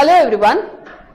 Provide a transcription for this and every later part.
Hello everyone,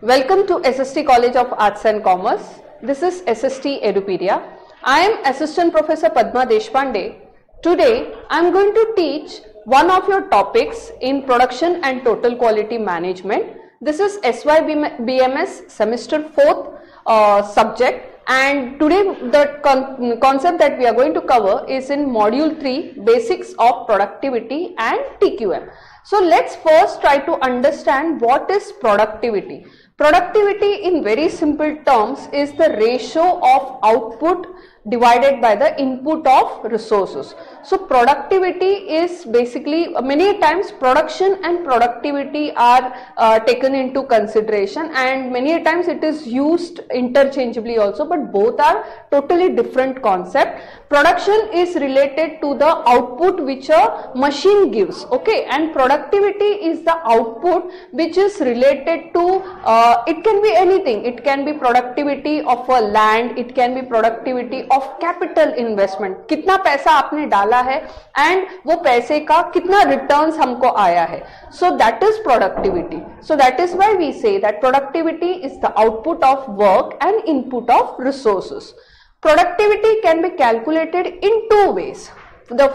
welcome to SST College of Arts and Commerce. This is SST Edupedia. I am Assistant Professor Padma Deshpande. Today I am going to teach one of your topics in Production and Total Quality Management. This is SYBMS Semester 4th subject, and today the concept that we are going to cover is in Module 3, Basics of Productivity and TQM. So let's first try to understand what is productivity. Productivity in very simple terms is the ratio of output divided by the input of resources. So productivity is basically, many times production and productivity are taken into consideration, and many times it is used interchangeably also, but both are totally different concept. Production is related to the output which a machine gives, okay, and productivity is the output which is related to, it can be anything. It can be productivity of a land, it can be productivity of capital investment, कितना पैसा आपने डाला है and वो पैसे का कितना returns हमको आया है. So that is productivity. So that is why we say that productivity is the output of work and input of resources. Productivity can be calculated in two ways. The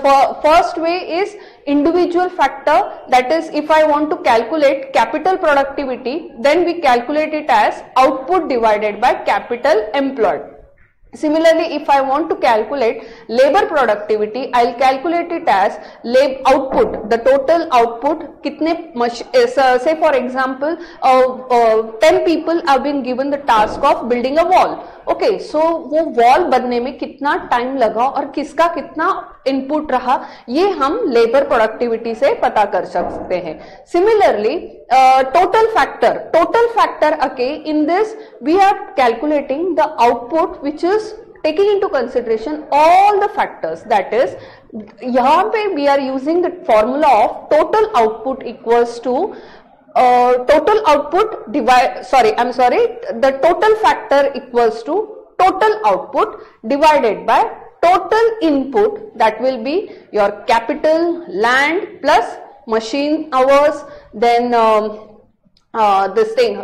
first way is individual factor, that is, if I want to calculate capital productivity, then we calculate it as output divided by capital employed. Similarly, if I want to calculate labor productivity, I'll calculate it as output, the total output. कितने say for example, 10 people have been given the task of building a wall. Okay, so वो wall बनने में कितना time लगा और किसका कितना input रहा, ये हम लेबर प्रोडक्टिविटी से पता कर सकते हैं. Similarly total factor, okay, in this we are calculating the output which is taking into consideration all the factors. That is, यहाँ पे we are using the formula of total output equals to total output the total factor equals to total output divided by total input, that will be your capital, land plus machine hours, then this thing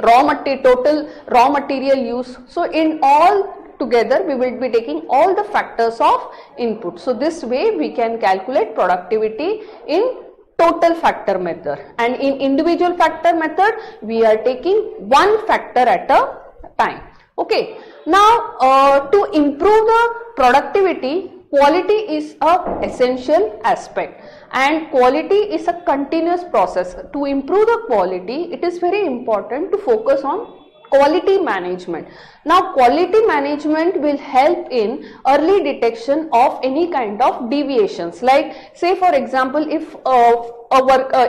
total raw material use. So in all together we will be taking all the factors of input. So this way we can calculate productivity in total factor method, and in individual factor method we are taking one factor at a time. Okay, now to improve the productivity, quality is a essential aspect, and quality is a continuous process. To improve the quality, it is very important to focus on quality management. Now quality management will help in early detection of any kind of deviations. Like say for example, if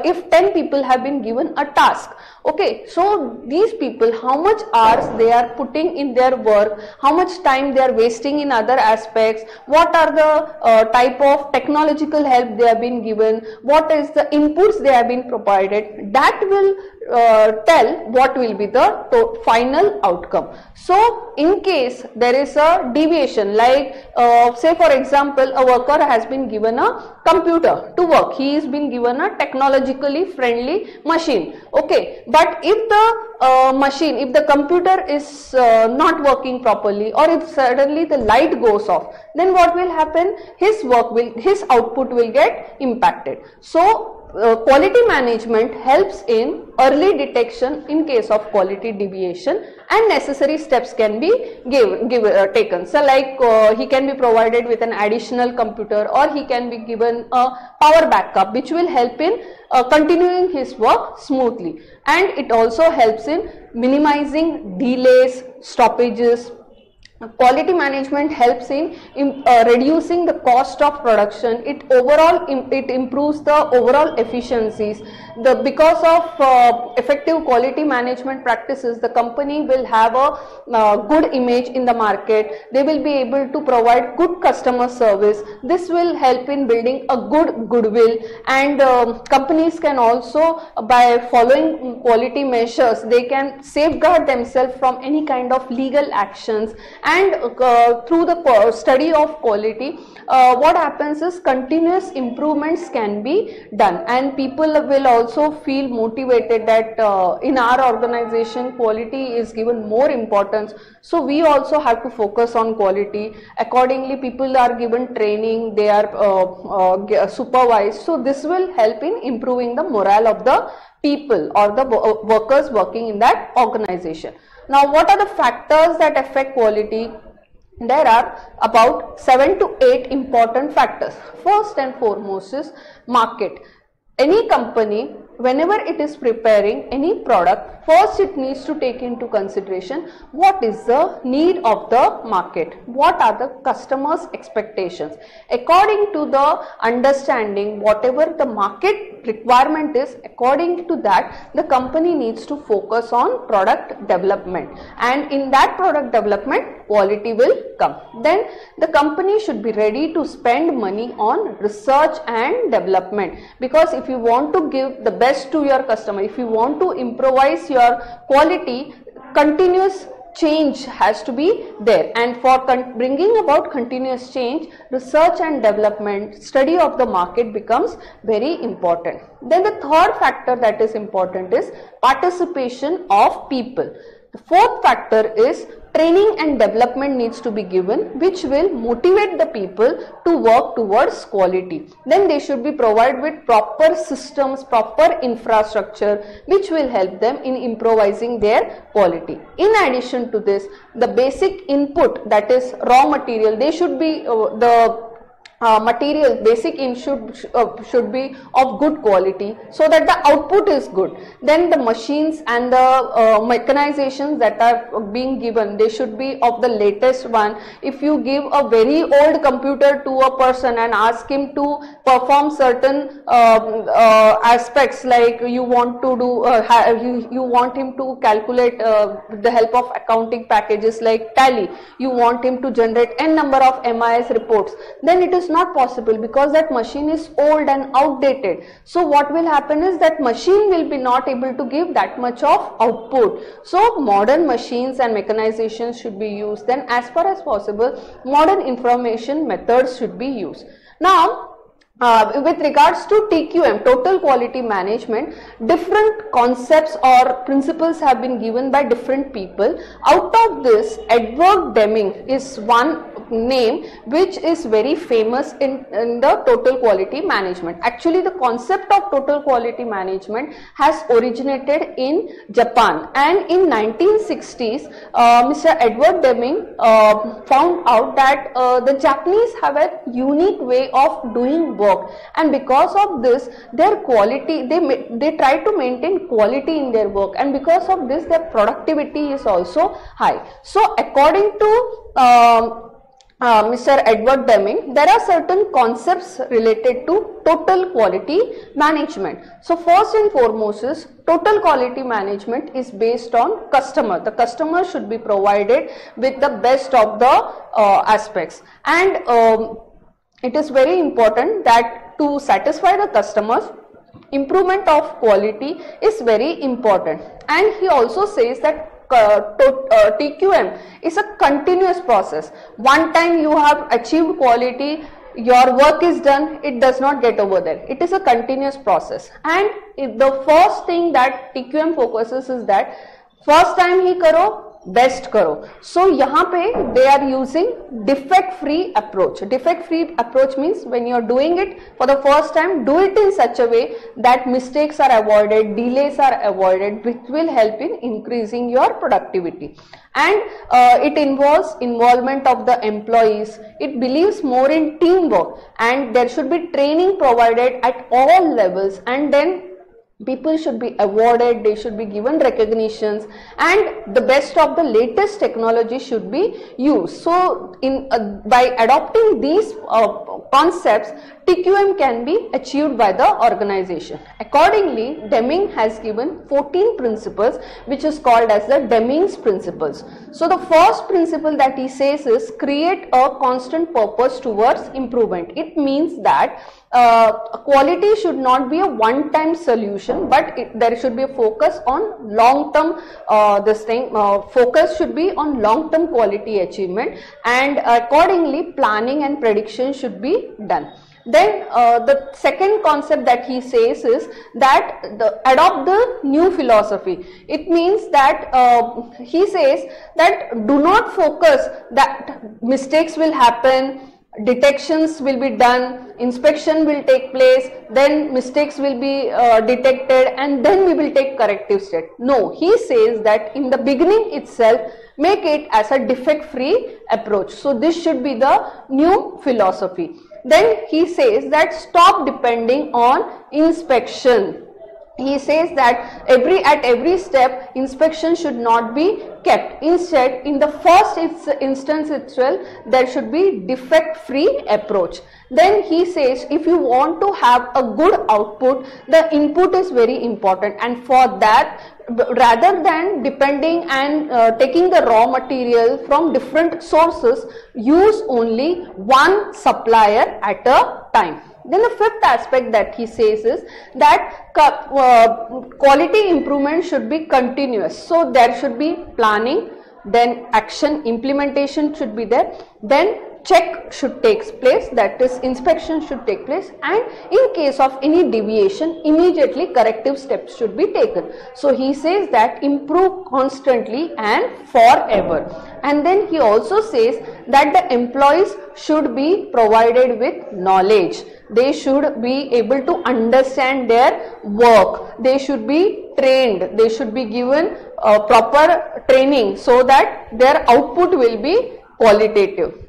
if 10 people have been given a task, okay, so these people, how much hours they are putting in their work, how much time they are wasting in other aspects, what are the type of technological help they have been given, what is the inputs they have been provided, that will tell what will be the final outcome. So in case there is a deviation, like say for example, a worker has been given a computer to work, he is being given a technologically friendly machine, okay, but if the computer is not working properly, or if suddenly the light goes off, then what will happen? His output will get impacted. So quality management helps in early detection in case of quality deviation, and necessary steps can be taken. So like he can be provided with an additional computer, or he can be given a power backup which will help in continuing his work smoothly, and it also helps in minimizing delays, stoppages. Quality management helps in reducing the cost of production. It improves the overall efficiencies. Because of effective quality management practices, the company will have a good image in the market. They will be able to provide good customer service. This will help in building a good goodwill, and companies can also, by following quality measures, they can safeguard themselves from any kind of legal actions. And through the study of quality, what happens is continuous improvements can be done, and people will also also feel motivated that in our organization quality is given more importance, so we also have to focus on quality. Accordingly, people are given training, they are supervised, so this will help in improving the morale of the people or the workers working in that organization. Now, what are the factors that affect quality? There are about 7 to 8 important factors. First and foremost is market. Any company, whenever it is preparing any product, first it needs to take into consideration what is the need of the market, what are the customers' expectations. According to the understanding, whatever the market requirement is, according to that the company needs to focus on product development, and in that product development quality will come. Then the company should be ready to spend money on research and development, because if you want to give the best to your customer, if you want to improvise your quality, continuous change has to be there, and for bringing about continuous change, research and development, study of the market becomes very important. Then the third factor that is important is participation of people. The fourth factor is training and development needs to be given, which will motivate the people to work towards quality. Then they should be provided with proper systems, proper infrastructure, which will help them in improvising their quality. In addition to this, the basic input, that is raw material, they should be material, basic input should be of good quality, so that the output is good. Then the machines and the mechanizations that are being given, they should be of the latest one. If you give a very old computer to a person and ask him to perform certain aspects, like you want to do you want him to calculate with the help of accounting packages like Tally, you want him to generate n number of MIS reports, then it is not possible, because that machine is old and outdated. So what will happen is that machine will be not able to give that much of output. So modern machines and mechanizations should be used. Then as far as possible, modern information methods should be used. Now, with regards to TQM, total quality management, different concepts or principles have been given by different people. Out of this, Edward Deming is one name which is very famous in the total quality management. Actually, the concept of total quality management has originated in Japan, and in 1960s, Mr. Edward Deming found out that the Japanese have a unique way of doing work, and because of this their quality, they try to maintain quality in their work, and because of this their productivity is also high. So according to Mr. Edward Deming, there are certain concepts related to total quality management. So first and foremost is total quality management is based on customer. The customer should be provided with the best of the aspects, and it is very important that to satisfy the customers, improvement of quality is very important. And he also says that TQM is a continuous process. One time you have achieved quality, your work is done, it does not get over there. It is a continuous process. And the first thing that TQM focuses is that first time ही करो, best करो. So यहाँ पे they are using defect free approach. Defect free approach means when you are doing it for the first time, do it in such a way that mistakes are avoided, delays are avoided, which will help in increasing your productivity. And it involves involvement of the employees. It believes more in teamwork, and there should be training provided at all levels, and then people should be awarded, they should be given recognitions, and the best of the latest technology should be used. So by adopting these concepts, TQM can be achieved by the organization. Accordingly, Deming has given 14 principles, which is called as the Deming's principles. So the first principle that he says is create a constant purpose towards improvement. It means that quality should not be a one-time solution, but there should be a focus on long-term focus should be on long-term quality achievement, and accordingly planning and prediction should be done. Then the second concept that he says is that adopt the new philosophy. It means that he says that do not focus that mistakes will happen, detections will be done, inspection will take place, then mistakes will be detected, and then we will take corrective step. No, he says that in the beginning itself, make it as a defect free approach. So this should be the new philosophy. Then he says that stop depending on inspection. He says that at every step inspection should not be kept. Instead, in the first instance itself, there should be defect free approach. Then he says if you want to have a good output, the input is very important, and for that, rather than depending and taking the raw material from different sources, use only one supplier at a time. Then the fifth aspect that he says is that quality improvement should be continuous. So there should be planning, then action, implementation should be there, then check should take place, that is inspection should take place, and in case of any deviation, immediately corrective steps should be taken. So he says that improve constantly and forever. And then he also says that the employees should be provided with knowledge. They should be able to understand their work. They should be trained. They should be given proper training so that their output will be qualitative.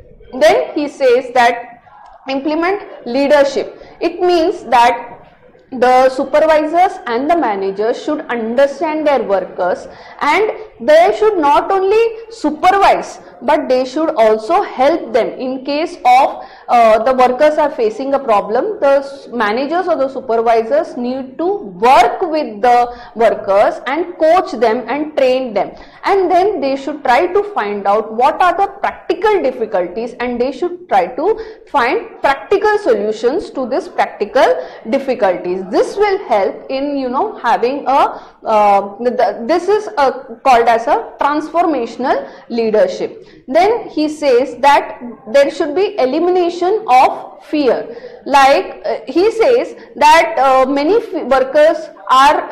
Then he says that implement leadership. It means that the supervisors and the managers should understand their workers, and they should not only supervise but they should also help them in case of the workers are facing a problem. The managers or the supervisors need to work with the workers and coach them and train them, and then they should try to find out what are the practical difficulties, and they should try to find practical solutions to this practical difficulties. This will help in having a this is called as a transformational leadership. Then he says that there should be elimination of fear. Like he says that many workers are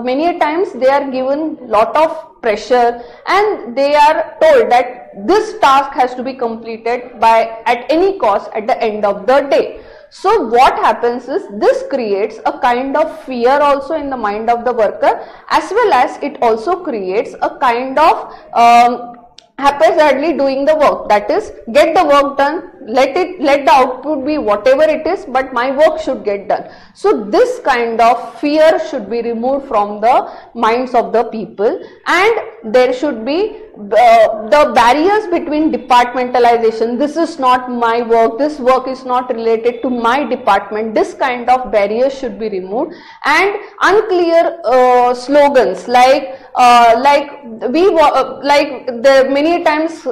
many a times they are given lot of pressure and they are told that this task has to be completed by at any cost at the end of the day. So what happens is this creates a kind of fear also in the mind of the worker, as well as it also creates a kind of haphazardly doing the work, that is, get the work done, let the output be whatever it is, but my work should get done. So this kind of fear should be removed from the minds of the people, and there should be the barriers between departmentalization. This is not my work, this work is not related to my department. This kind of barriers should be removed, and unclear slogans like the many times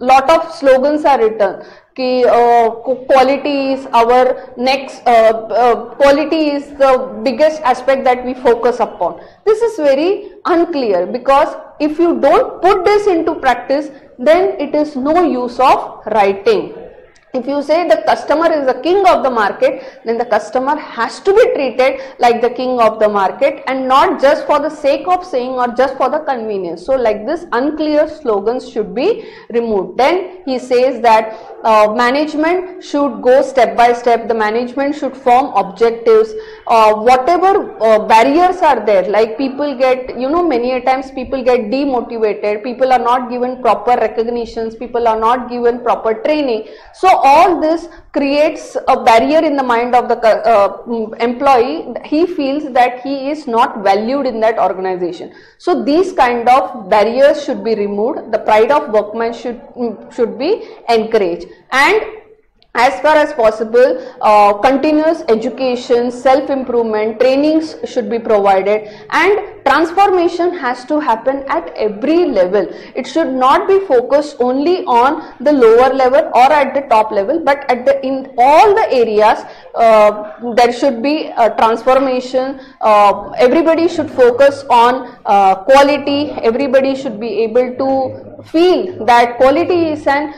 lot of slogans are written कि quality is our next quality is the biggest aspect that we focus upon. This is very unclear, because if you don't put this into practice, then it is no use of writing. If you say the customer is the king of the market, then the customer has to be treated like the king of the market, and not just for the sake of saying or just for the convenience. So like this, unclear slogans should be removed. Then he says that management should go step by step. The management should form objectives. Whatever barriers are there, like people get, many a times people get demotivated, people are not given proper recognitions, people are not given proper training. So all this creates a barrier in the mind of the employee. He feels that he is not valued in that organization. So these kind of barriers should be removed. The pride of workmen should be encouraged, and as far as possible, continuous education, self-improvement, trainings should be provided, and transformation has to happen at every level. It should not be focused only on the lower level or at the top level, but at the in all the areas there should be a transformation. Everybody should focus on quality. Everybody should be able to feel that quality is an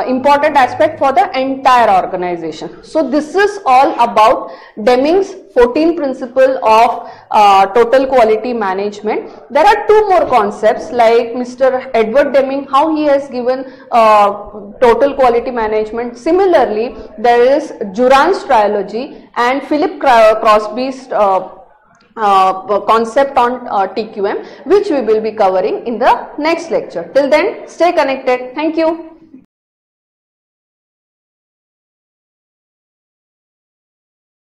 important aspect for the entire organization. So this is all about Deming's 14 principle of total quality management. There are two more concepts, like Mr. Edward Deming, how he has given total quality management. Similarly, there is Juran's trilogy and Philip Crosby's concept on TQM, which we will be covering in the next lecture. Till then, stay connected. Thank you.